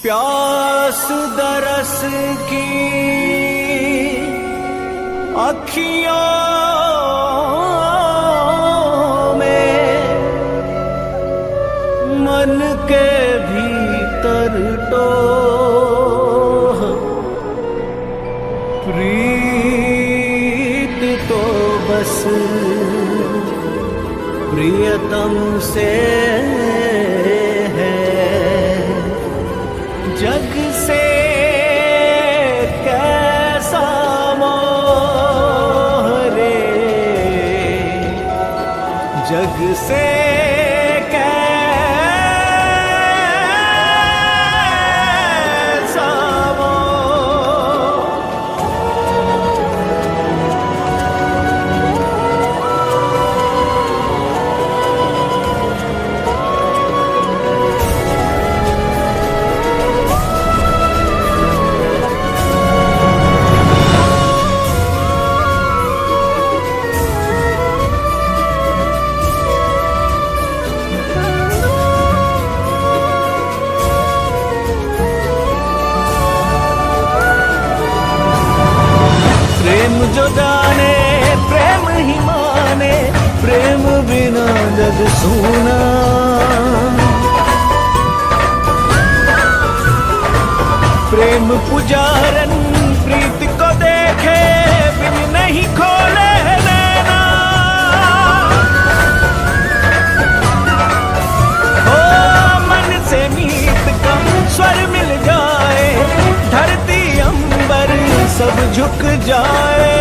प्यास दरस की अखियों में मन के भीतर टोह प्रीत तो बस प्रियतम से जग से कैसा मोह रे, जग से कैसा मोह। प्रेम जो जाने प्रेम ही माने, प्रेम बिना जग सूना। प्रेम पुजारन प्रीत को देखे बिन नहीं खोले नैना। ओ मन से मीत का स्वर मिल जाए, धरती अंबर सब झुक जाए।